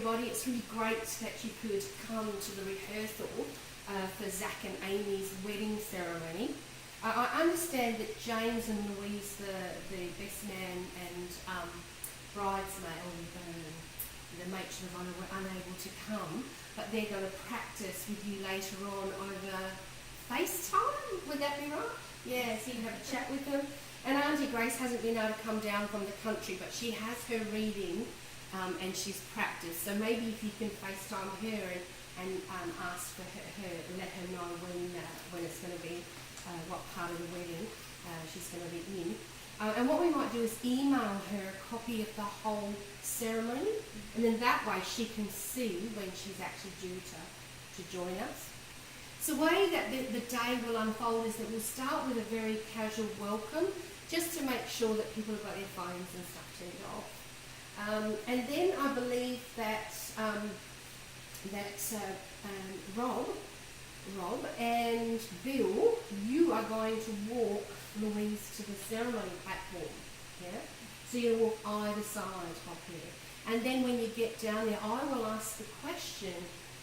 everybody. It's really great that you could come to the rehearsal for Zac and Amy's wedding ceremony. I understand that James and Louise, the best man and bridesmaid, or the matron of honour, were unable to come, but they're going to practice with you later on over FaceTime. Would that be right? Yeah, so you can have a chat with them. And Auntie Grace hasn't been able to come down from the country, but she has her reading and she's practiced. So maybe if you can FaceTime her and ask for her, let her know when it's going to be, what part of the wedding she's going to be in. And what we might do is email her a copy of the whole ceremony, and then that way she can see when she's actually due to join us. So the way that the day will unfold is that we'll start with a very casual welcome, just to make sure that people have got their phones and stuff turned off. And then I believe that Rob and Bill, you are going to walk Louise to the ceremony platform. Yeah? So you'll walk either side of her. And then when you get down there, I will ask the question,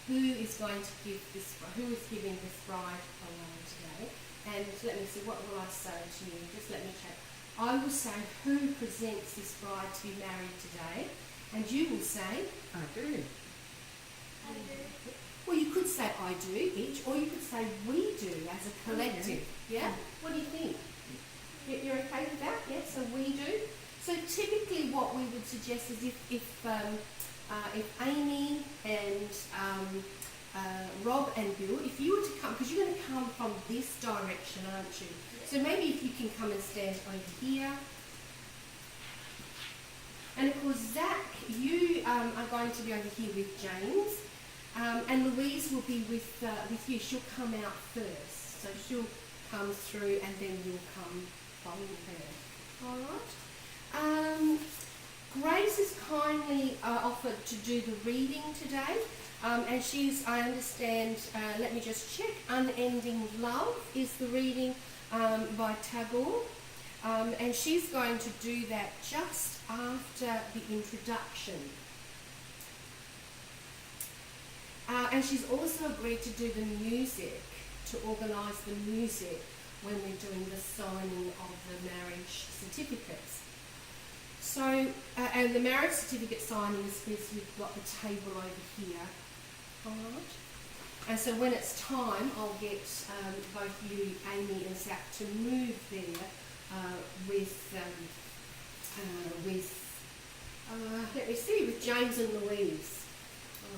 who is giving this bride away today? And let me see, what will I say to you? Just let me check. I will say, who presents this bride to be married today? And you will say, I do. I do. Well, you could say I do each, or you could say we do as a collective. Yeah? What do you think? You're okay with that? Yeah, so we do. So typically what we would suggest is if Amy and Rob and Bill, if you were to come, because you're going to come from this direction, aren't you? So maybe if you can come and stand over here. And of course, Zac, you are going to be over here with James. And Louise will be with you. She'll come out first. So she'll come through and then you'll come following her. All right. Grace has kindly offered to do the reading today. And she's, I understand, let me just check, Unending Love is the reading by Tagore. And she's going to do that just after the introduction. And she's also agreed to do the music, to organise the music when we're doing the signing of the marriage certificates. So, and the marriage certificate signing is we've got the table over here. Alright. And so when it's time, I'll get both you, Amy and Zac, to move there let me see, with James and Louise.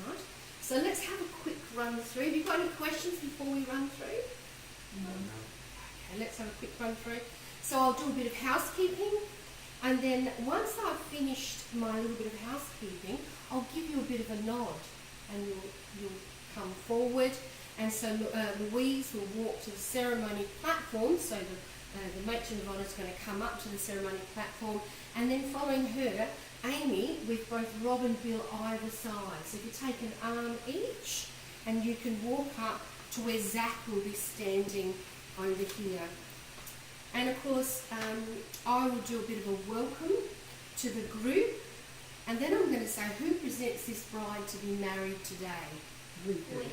Alright. So let's have a quick run through. Have you got any questions before we run through? No. Okay, let's have a quick run through. So I'll do a bit of housekeeping, and then once I've finished my little bit of housekeeping, I'll give you a bit of a nod, and you'll come forward. And so Louise will walk to the ceremony platform. So the matron of honour is going to come up to the ceremony platform, and then following her, Amy, with both Rob and Bill either side. So if you take an arm each, and you can walk up to where Zac will be standing over here. And of course, I will do a bit of a welcome to the group, and then I'm going to say, who presents this bride to be married today? We do.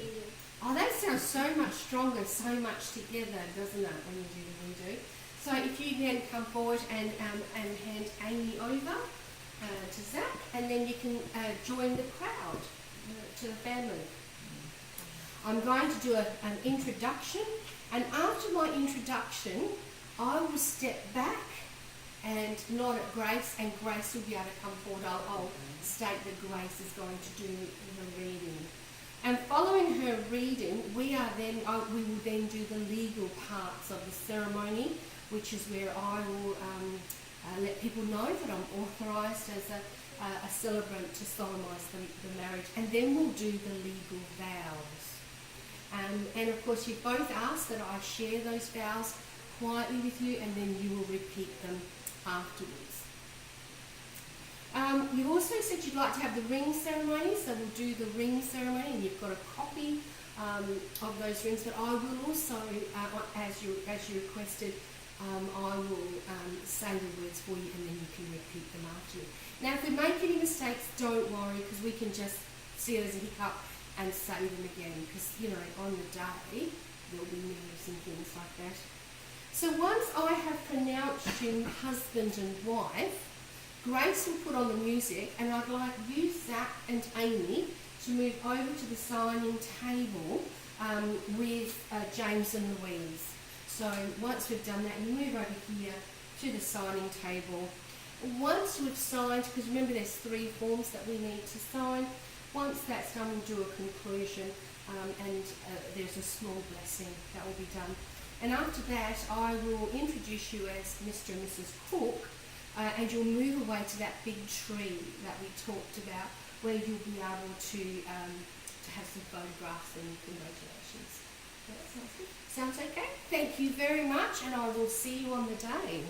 Oh, that sounds so much stronger, so much together, doesn't it, when you do the we do? So if you then come forward and hand Amy over to Zac, and then you can join the crowd to the family. I'm going to do an introduction, and after my introduction, I will step back and nod at Grace, and Grace will be able to come forward. I'll state that Grace is going to do the reading. And following her reading, we will then do the legal parts of the ceremony, which is where I will let people know that I'm authorised as a celebrant to solemnise the marriage, and then we'll do the legal vows. And of course, you both asked that I share those vows quietly with you, and then you will repeat them afterwards. You also said you'd like to have the ring ceremony, so we'll do the ring ceremony, and you've got a copy of those rings, but I will also, as you requested, I will say the words for you, and then you can repeat them after me. Now, if we make any mistakes, don't worry, because we can just see it as a hiccup and say them again, because, you know, on the day there'll be nerves and things like that. So once I have pronounced you husband and wife, Grace will put on the music, and I'd like you, Zac and Amy, to move over to the signing table with James and Louise. So once we've done that, you move over here to the signing table. Once we've signed, because remember there's 3 forms that we need to sign, once that's done we'll do a conclusion and there's a small blessing that will be done. And after that I will introduce you as Mr. and Mrs. Cook, and you'll move away to that big tree that we talked about, where you'll be able to have some photographs and congratulations. That sounds good. Sounds okay? Thank you very much, and I will see you on the day.